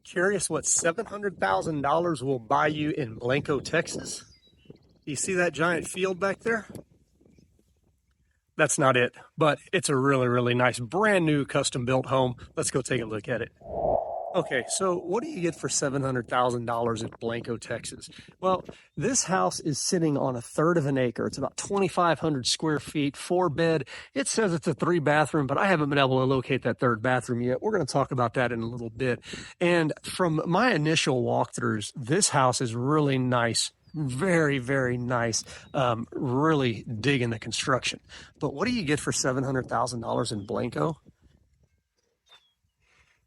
Curious what $700,000 will buy you in Blanco, Texas? You see that giant field back there? That's not it, but it's a really, really nice brand new custom built home. Let's go take a look at it. Okay, so what do you get for $700,000 in Blanco, Texas? Well, this house is sitting on a third of an acre. It's about 2,500 square feet, 4-bed. It says it's a 3-bathroom, but I haven't been able to locate that third bathroom yet. We're going to talk about that in a little bit. And from my initial walkthroughs, this house is really nice. Very, very nice. Really digging the construction. But what do you get for $700,000 in Blanco?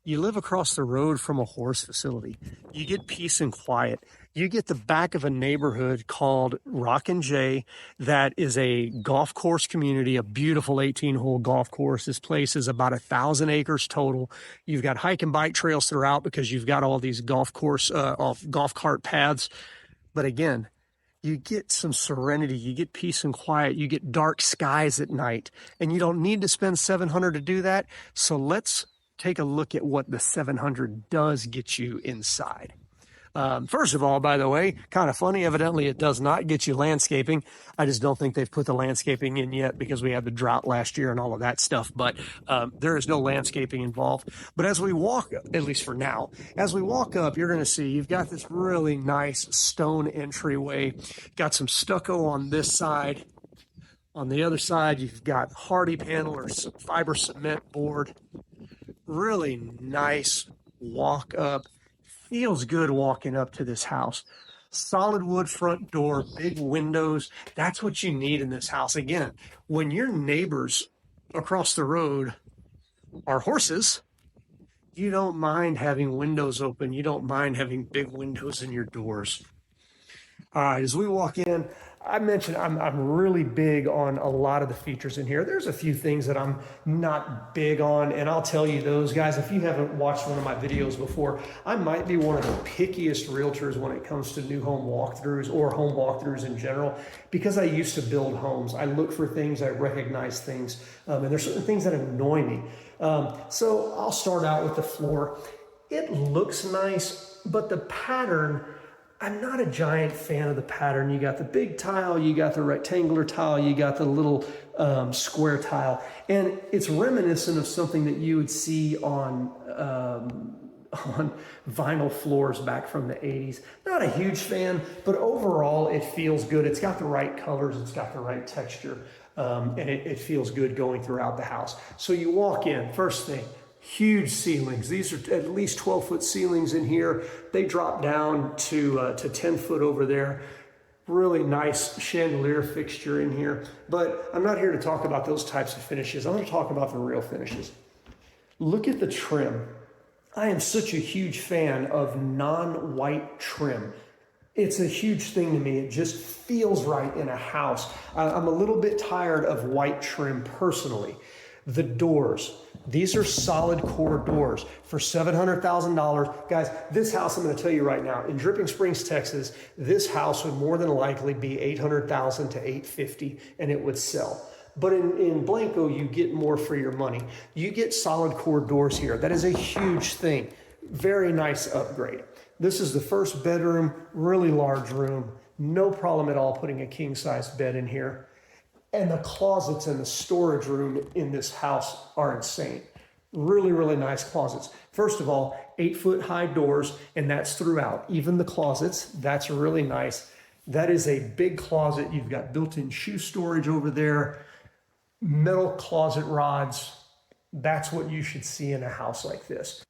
You live across the road from a horse facility. You get peace and quiet. You get the back of a neighborhood called Rock and J that is a golf course community, a beautiful 18-hole golf course. This place is about 1,000 acres total. You've got hike and bike trails throughout because you've got all these golf cart paths. But again, you get some serenity, you get peace and quiet, you get dark skies at night, and you don't need to spend $700 to do that. So let's take a look at what the $700 does get you inside. First of all, by the way, kind of funny, evidently it does not get you landscaping. I just don't think they've put the landscaping in yet because we had the drought last year and all of that stuff, but there is no landscaping involved. But as we walk, at least for now, as we walk up, you're going to see you've got this really nice stone entryway, got some stucco on this side. On the other side, you've got hardy panel or fiber cement board. Really nice walk up. Feels good walking up to this house. Solid wood front door, big windows. That's what you need in this house. Again, when your neighbors across the road are horses, you don't mind having windows open. You don't mind having big windows in your doors. All right, as we walk in, I mentioned I'm really big on a lot of the features in here. There's a few things that I'm not big on, and I'll tell you those, guys. If you haven't watched one of my videos before, I might be one of the pickiest realtors when it comes to new home walkthroughs or home walkthroughs in general, because I used to build homes. I look for things, I recognize things, and there's certain things that annoy me. So I'll start out with the floor. It looks nice, but the pattern, I'm not a giant fan of the pattern. You got the big tile, you got the rectangular tile, you got the little square tile, and it's reminiscent of something that you would see on vinyl floors back from the 80s. Not a huge fan, but overall it feels good. It's got the right colors, it's got the right texture, and it feels good going throughout the house. So you walk in, first thing, huge ceilings. These are at least 12-foot ceilings in here. They drop down to 10 foot over there. Really nice chandelier fixture in here. But I'm not here to talk about those types of finishes. I'm going to talk about the real finishes. Look at the trim. I am such a huge fan of non-white trim. It's a huge thing to me. It just feels right in a house. I'm a little bit tired of white trim personally. The doors. These are solid core doors for $700,000. Guys, this house, I'm going to tell you right now, in Dripping Springs, Texas, this house would more than likely be $800,000 to $850,000 and it would sell. But in Blanco, you get more for your money. You get solid core doors here. That is a huge thing. Very nice upgrade. This is the first bedroom, really large room. No problem at all putting a king-size bed in here. And the closets and the storage room in this house are insane. Really, really nice closets. First of all, 8-foot high doors, and that's throughout. Even the closets, that's really nice. That is a big closet. You've got built-in shoe storage over there, metal closet rods. That's what you should see in a house like this.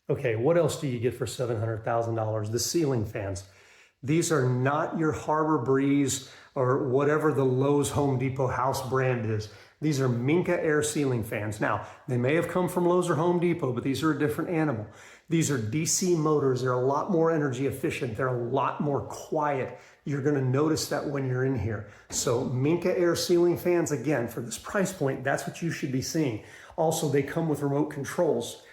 Okay, what else do you get for $700,000? The ceiling fans. These are not your Harbor Breeze or whatever the Lowe's Home Depot house brand is. These are Minka air ceiling fans. Now, they may have come from Lowe's or Home Depot, but these are a different animal. These are DC motors. They're a lot more energy efficient. They're a lot more quiet. You're going to notice that when you're in here. So Minka air ceiling fans, again, for this price point, that's what you should be seeing. Also, they come with remote controls.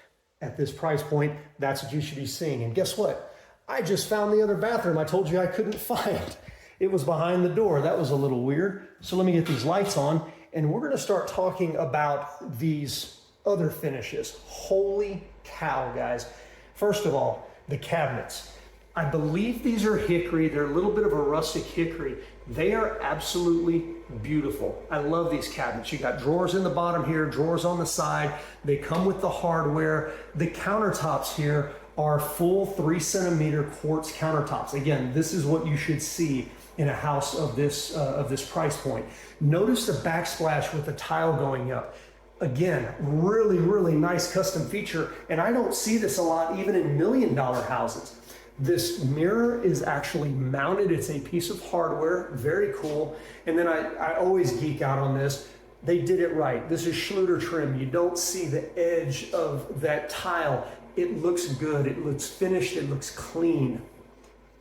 At this price point, that's what you should be seeing. And guess what? I just found the other bathroom I told you I couldn't find. It was behind the door. That was a little weird. So let me get these lights on, and we're going to start talking about these other finishes. Holy cow, guys. First of all, the cabinets. I believe these are hickory. They're a little bit of a rustic hickory. They are absolutely beautiful. I love these cabinets. You got drawers in the bottom here, drawers on the side. They come with the hardware. The countertops here are full 3 centimeter quartz countertops. Again, this is what you should see in a house of this price point. Notice the backsplash with the tile going up. Again, really, really nice custom feature. And I don't see this a lot even in $1 million houses. This mirror is actually mounted. It's a piece of hardware, very cool. And then I always geek out on this. They did it right. This is Schluter trim. You don't see the edge of that tile. It looks good. It looks finished. It looks clean.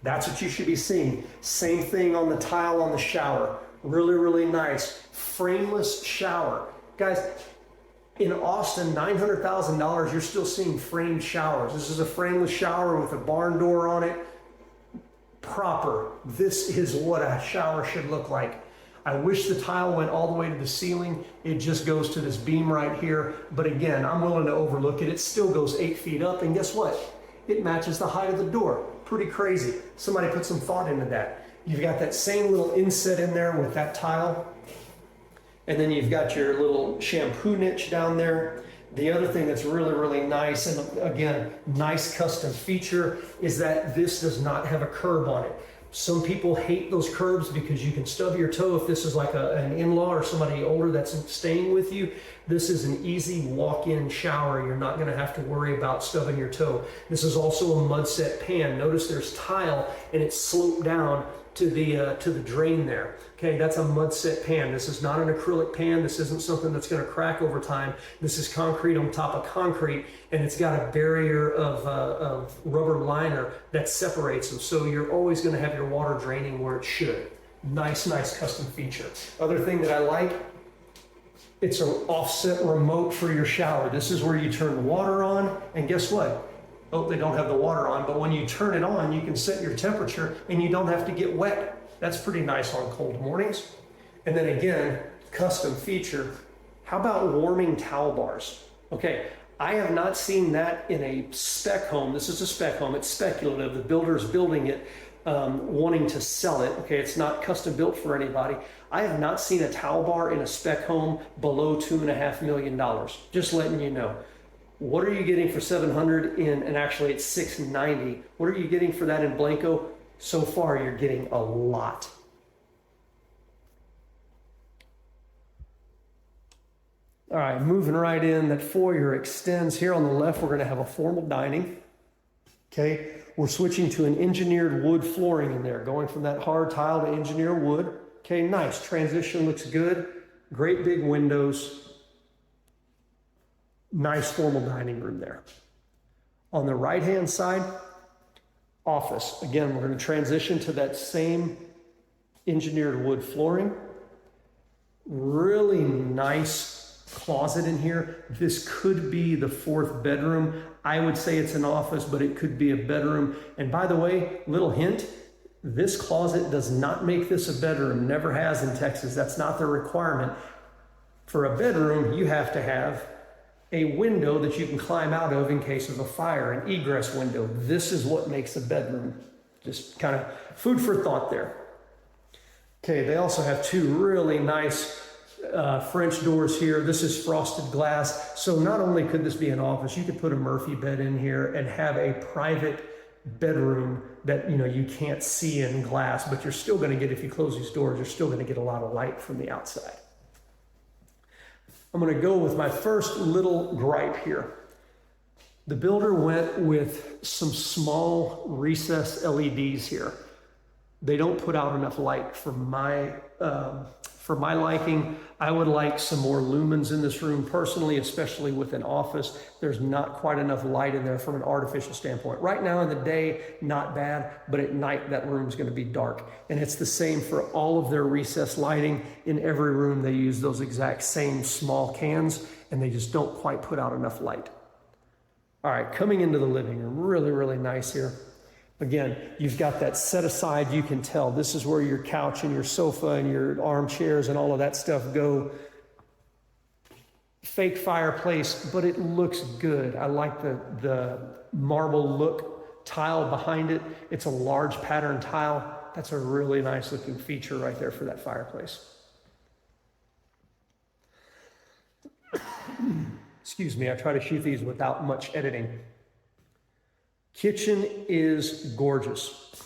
That's what you should be seeing. Same thing on the tile on the shower. Really, really nice. Frameless shower. Guys, in Austin, $900,000, you're still seeing framed showers. This is a frameless shower with a barn door on it. Proper. This is what a shower should look like. I wish the tile went all the way to the ceiling. It just goes to this beam right here. But again, I'm willing to overlook it. It still goes 8 feet up. And guess what? It matches the height of the door. Pretty crazy. Somebody put some thought into that. You've got that same little inset in there with that tile. And then you've got your little shampoo niche down there. The other thing that's really, really nice, and again, nice custom feature, is that this does not have a curb on it. Some people hate those curbs because you can stub your toe if this is like an in-law or somebody older that's staying with you. This is an easy walk-in shower. You're not going to have to worry about stubbing your toe. This is also a mud set pan. Notice there's tile and it's sloped down to the drain there. Okay, that's a mud set pan. This is not an acrylic pan. This isn't something that's going to crack over time. This is concrete on top of concrete, and it's got a barrier of rubber liner that separates them. So you're always going to have your water draining where it should. Nice, nice custom feature. Other thing that I like, it's an offset remote for your shower. This is where you turn the water on, and guess what? Oh, they don't have the water on, but when you turn it on, you can set your temperature and you don't have to get wet. That's pretty nice on cold mornings. And then again, custom feature. How about warming towel bars? Okay, I have not seen that in a spec home. This is a spec home. It's speculative. The builder's building it, wanting to sell it. Okay, it's not custom built for anybody. I have not seen a towel bar in a spec home below $2.5 million. Just letting you know. What are you getting for $700 and actually it's $690? What are you getting for that in Blanco? So far, you're getting a lot. All right, moving right in, that foyer extends. Here on the left, we're going to have a formal dining. Okay, we're switching to an engineered wood flooring in there, going from that hard tile to engineered wood. Okay, nice. Transition looks good. Great big windows. Nice formal dining room there. On the right-hand side, office. Again, we're going to transition to that same engineered wood flooring. Really nice closet in here. This could be the 4th bedroom. I would say it's an office, but it could be a bedroom. And by the way, little hint, this closet does not make this a bedroom. Never has in Texas. That's not the requirement. For a bedroom, you have to have a window that you can climb out of in case of a fire, an egress window. This is what makes a bedroom. Just kind of food for thought there. Okay, they also have 2 really nice French doors here. This is frosted glass. So not only could this be an office, you could put a Murphy bed in here and have a private bedroom that you can't see in glass, but you're still going to get, if you close these doors, you're still going to get a lot of light from the outside. I'm going to go with my first little gripe here. The builder went with some small recessed LEDs here. They don't put out enough light for my liking. I would like some more lumens in this room personally, especially with an office. There's not quite enough light in there from an artificial standpoint. Right now in the day, not bad, but at night that room's going to be dark. And it's the same for all of their recessed lighting. In every room they use those exact same small cans, and they just don't quite put out enough light. All right, coming into the living room, really, really nice here. Again, you've got that set aside. You can tell this is where your couch and your sofa and your armchairs and all of that stuff go. fake fireplace, but it looks good. I like the marble look tile behind it. It's a large pattern tile. That's a really nice looking feature right there for that fireplace. Excuse me, I try to shoot these without much editing. Kitchen is gorgeous.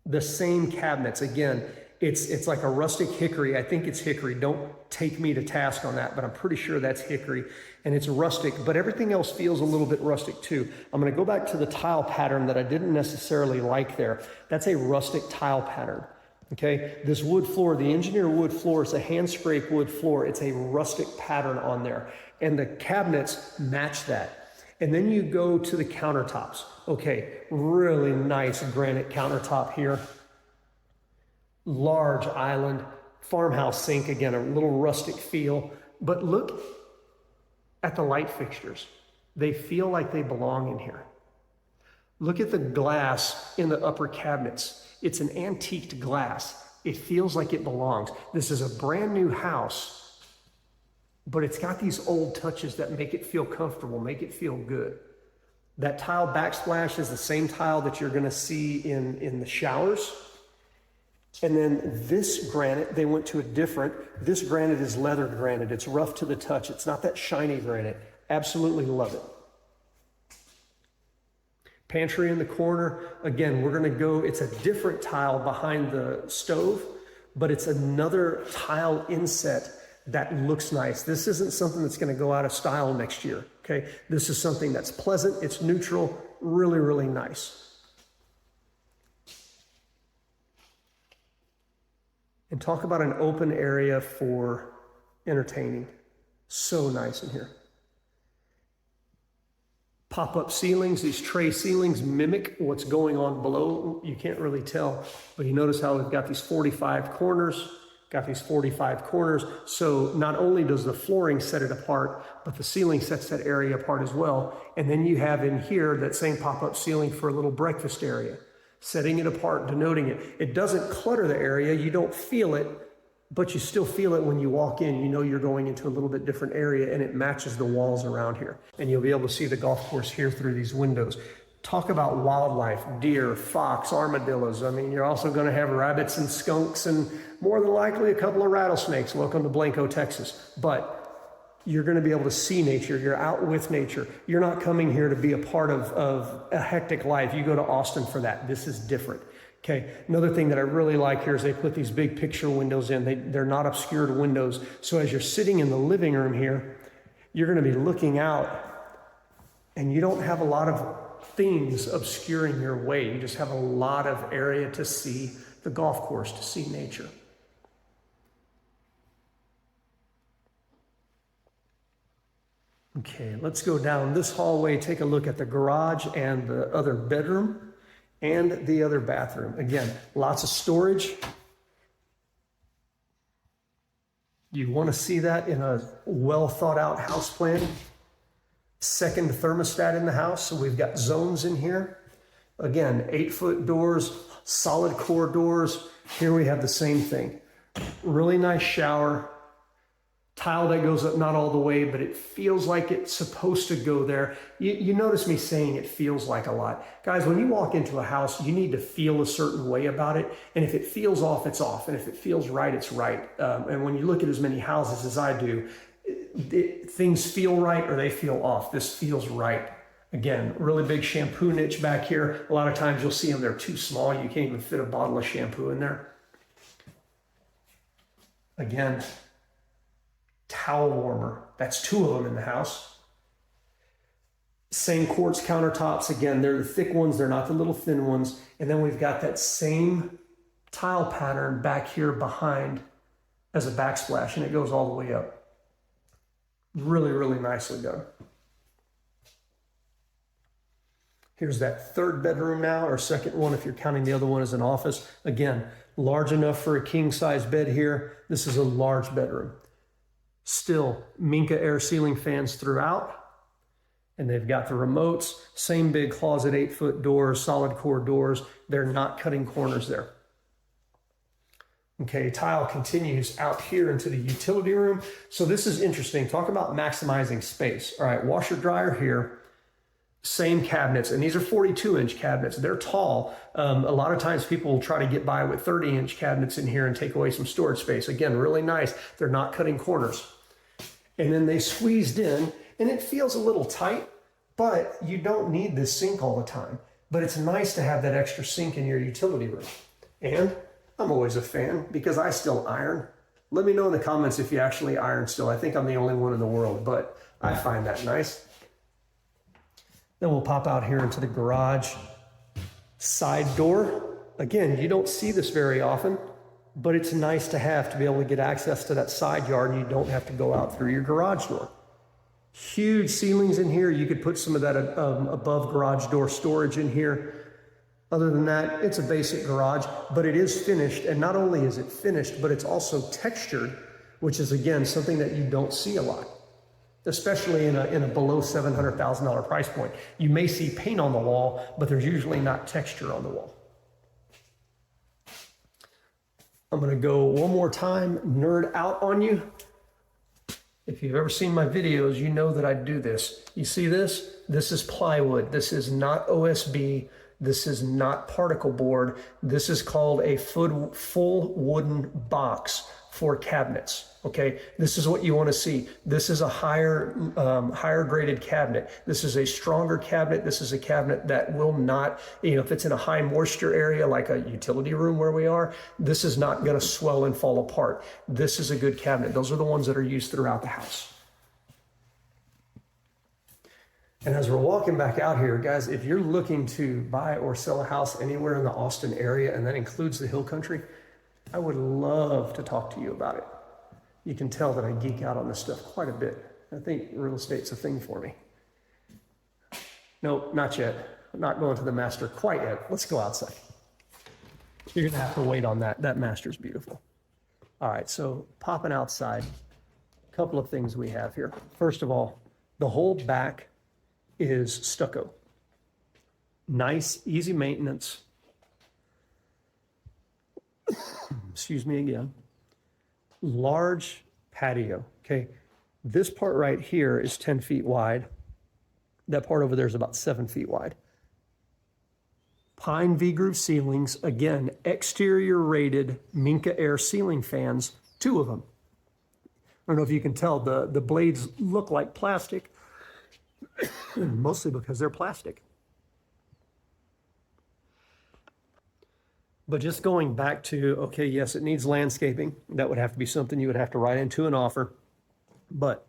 The same cabinets, again, it's like a rustic hickory. I think it's hickory. Don't take me to task on that, but I'm pretty sure that's hickory. And it's rustic, but everything else feels a little bit rustic too. I'm gonna go back to the tile pattern that I didn't necessarily like there. That's a rustic tile pattern. Okay, this wood floor, the engineer wood floor, is a hand scrape wood floor. It's a rustic pattern on there. And the cabinets match that. And then you go to the countertops. Okay, really nice granite countertop here. Large island, farmhouse sink, again, a little rustic feel. But look at the light fixtures. They feel like they belong in here. Look at the glass in the upper cabinets. It's an antiqued glass. It feels like it belongs. This is a brand new house, but it's got these old touches that make it feel comfortable, make it feel good. That tile backsplash is the same tile that you're gonna see in the showers. And then this granite, they went to a different, this granite is leathered granite. It's rough to the touch. It's not that shiny granite. Absolutely love it. Pantry in the corner, again, we're gonna go, it's a different tile behind the stove, but it's another tile inset that looks nice. This isn't something that's gonna go out of style next year, okay? This is something that's pleasant, it's neutral, really, really nice. And talk about an open area for entertaining. So nice in here. Pop-up ceilings, these tray ceilings mimic what's going on below. You can't really tell, but you notice how we've got these 45 corners, So not only does the flooring set it apart, but the ceiling sets that area apart as well. And then you have in here that same pop-up ceiling for a little breakfast area, setting it apart, denoting it. It doesn't clutter the area. You don't feel it, but you still feel it when you walk in. You know you're going into a little bit different area, and it matches the walls around here. And you'll be able to see the golf course here through these windows. Talk about wildlife, deer, fox, armadillos. I mean, you're also going to have rabbits and skunks and more than likely a couple of rattlesnakes. Welcome to Blanco, Texas. But you're going to be able to see nature. You're out with nature. You're not coming here to be a part of a hectic life. You go to Austin for that. This is different. Okay, another thing that I really like here is they put these big picture windows in. They're not obscured windows. So as you're sitting in the living room here, you're going to be looking out and you don't have a lot of things obscuring your way. You just have a lot of area to see the golf course, to see nature. Okay, let's go down this hallway, take a look at the garage and the other bedroom and the other bathroom. Again, lots of storage. You want to see that in a well thought out house plan. Second thermostat in the house, so we've got zones in here. Again, 8-foot doors, solid core doors. Here we have the same thing. Really nice shower. Tile that goes up not all the way, but it feels like it's supposed to go there. You notice me saying it feels like a lot. Guys, when you walk into a house, you need to feel a certain way about it. And if it feels off, it's off. And if it feels right, it's right. And when you look at as many houses as I do, things feel right or they feel off. This feels right. Again, really big shampoo niche back here. A lot of times you'll see them, they're too small. You can't even fit a bottle of shampoo in there. Again, towel warmer. That's 2 of them in the house. Same quartz countertops. Again, they're the thick ones. They're not the little thin ones. And then we've got that same tile pattern back here behind as a backsplash, and it goes all the way up. Really, really nicely done. Here's that third bedroom now, or second one if you're counting the other one as an office. Again, large enough for a king-size bed here. This is a large bedroom. Still, Minka air ceiling fans throughout. And they've got the remotes, same big closet, 8-foot doors, solid core doors. They're not cutting corners there. Okay, tile continues out here into the utility room. So this is interesting. Talk about maximizing space. All right, washer dryer here. Same cabinets, and these are 42-inch cabinets. They're tall. A lot of times people will try to get by with 30-inch cabinets in here and take away some storage space. Again, really nice. They're not cutting corners. And then they squeezed in, and it feels a little tight, but you don't need this sink all the time. But it's nice to have that extra sink in your utility room. And I'm always a fan because I still iron. Let me know in the comments if you actually iron still. I think I'm the only one in the world, but I find that nice. Then we'll pop out here into the garage side door. Again, you don't see this very often, but it's nice to have to be able to get access to that side yard and you don't have to go out through your garage door. Huge ceilings in here. You could put some of that above garage door storage in here. Other than that, it's a basic garage, but it is finished. And not only is it finished, but it's also textured, which is, again, something that you don't see a lot, especially in a below $700,000 price point. You may see paint on the wall, but there's usually not texture on the wall. I'm gonna go one more time, nerd out on you. If you've ever seen my videos, you know that I do this. You see this? This is plywood. This is not OSB. This is not particle board. This is called a full wooden box for cabinets. Okay, this is what you want to see. This is a higher graded cabinet. This is a stronger cabinet. This is a cabinet that will not, if it's in a high moisture area like a utility room where we are, this is not going to swell and fall apart. This is a good cabinet. Those are the ones that are used throughout the house. And as we're walking back out here, guys, if you're looking to buy or sell a house anywhere in the Austin area, and that includes the Hill Country, I would love to talk to you about it. You can tell that I geek out on this stuff quite a bit. I think real estate's a thing for me. Nope, not yet. I'm not going to the master quite yet. Let's go outside. You're gonna have to wait on that. That master's beautiful. All right, so popping outside, a couple of things we have here. First of all, the whole back is stucco. Nice, easy maintenance. Excuse me again. Large patio, okay? This part right here is 10 feet wide. That part over there is about 7 feet wide. Pine V-groove ceilings, again, exterior rated Minka Air ceiling fans, 2 of them. I don't know if you can tell, the blades look like plastic, mostly because they're plastic. But just going back to, okay, yes, it needs landscaping. That would have to be something you would have to write into an offer. But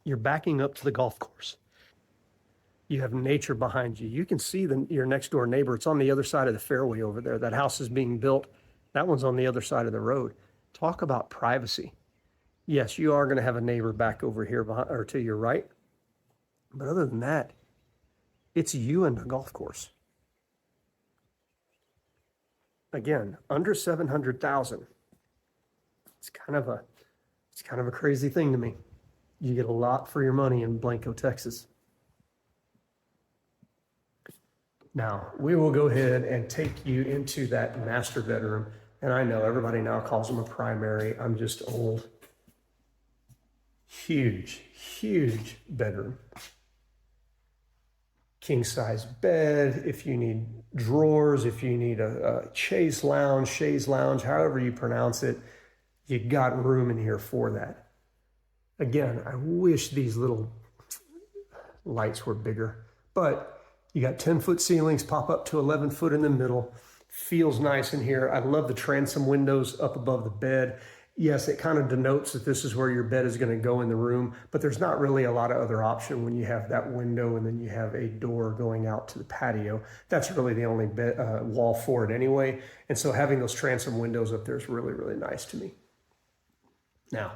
you're backing up to the golf course. You have nature behind you. You can see your next door neighbor. It's on the other side of the fairway over there. That house is being built. That one's on the other side of the road. Talk about privacy. Yes, you are going to have a neighbor back over here behind, or to your right. But other than that, it's you and the golf course. Again, under 700,000. It's kind of a crazy thing to me. You get a lot for your money in Blanco, Texas. Now, we will go ahead and take you into that master bedroom. And I know everybody now calls them a primary. I'm just old. Huge, huge bedroom. King size bed, if you need drawers, if you need a chaise lounge, however you pronounce it, you got room in here for that. Again, I wish these little lights were bigger, but you got 10-foot ceilings, pop up to 11 foot in the middle. Feels nice in here. I love the transom windows up above the bed. Yes, it kind of denotes that this is where your bed is going to go in the room, but there's not really a lot of other option when you have that window and then you have a door going out to the patio. That's really the only wall for it anyway. And so having those transom windows up there is really, really nice to me. Now,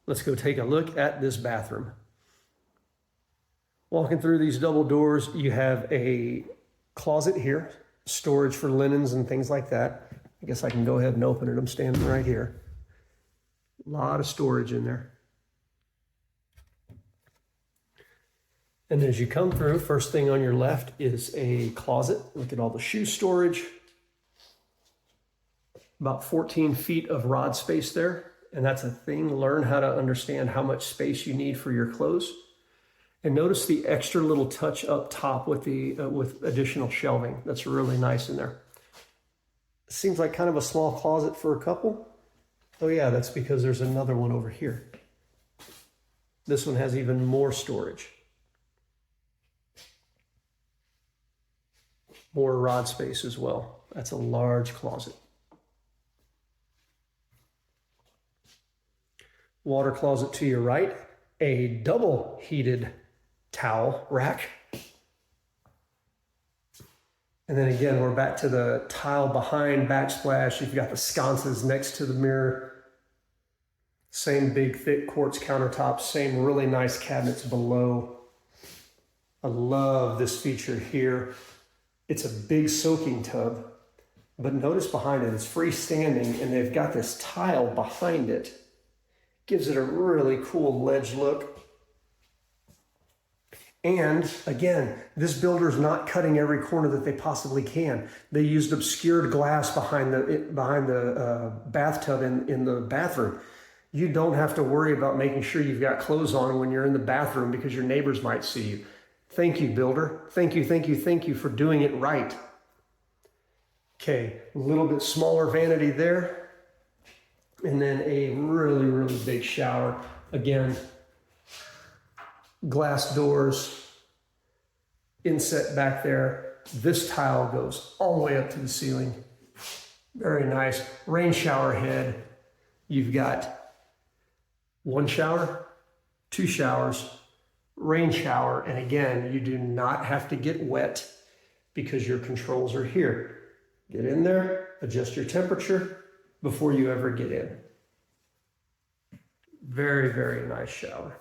let's go take a look at this bathroom. Walking through these double doors, you have a closet here, storage for linens and things like that. I guess I can go ahead and open it. I'm standing right here. A lot of storage in there. And as you come through, first thing on your left is a closet. Look at all the shoe storage. About 14 feet of rod space there. And that's a thing. Learn how to understand how much space you need for your clothes. And notice the extra little touch up top with the with additional shelving. That's really nice in there. Seems like kind of a small closet for a couple. Oh yeah, that's because there's another one over here. This one has even more storage. More rod space as well. That's a large closet. Water closet to your right, a double heated towel rack. And then again, we're back to the tile behind backsplash. You've got the sconces next to the mirror. Same big thick quartz countertops, same really nice cabinets below. I love this feature here. It's a big soaking tub, but notice behind it, it's freestanding and they've got this tile behind it. Gives it a really cool ledge look. And again, this builder's not cutting every corner that they possibly can. They used obscured glass behind the bathtub in the bathroom. You don't have to worry about making sure you've got clothes on when you're in the bathroom because your neighbors might see you. Thank you, builder. Thank you, thank you, thank you for doing it right. Okay, a little bit smaller vanity there. And then a really, really big shower. Again, glass doors, inset back there. This tile goes all the way up to the ceiling. Very nice. Rain shower head. You've got one shower, two showers, rain shower. And again, you do not have to get wet because your controls are here. Get in there, adjust your temperature before you ever get in. Very, very nice shower.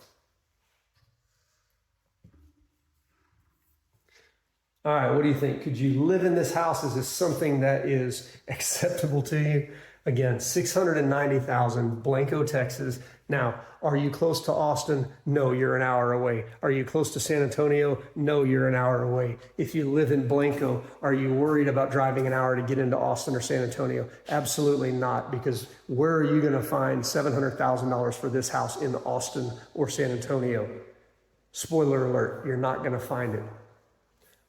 All right, what do you think? Could you live in this house? Is this something that is acceptable to you? Again, $690,000, Blanco, Texas. Now, are you close to Austin? No, you're an hour away. Are you close to San Antonio? No, you're an hour away. If you live in Blanco, are you worried about driving an hour to get into Austin or San Antonio? Absolutely not, because where are you going to find $700,000 for this house in Austin or San Antonio? Spoiler alert, you're not going to find it.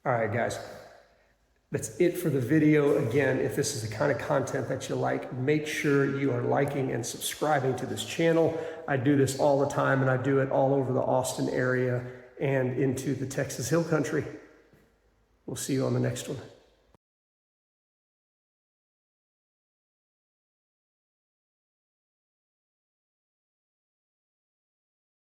All right, guys. That's it for the video. Again, if this is the kind of content that you like, make sure you are liking and subscribing to this channel. I do this all the time, and I do it all over the Austin area and into the Texas Hill Country. We'll see you on the next one.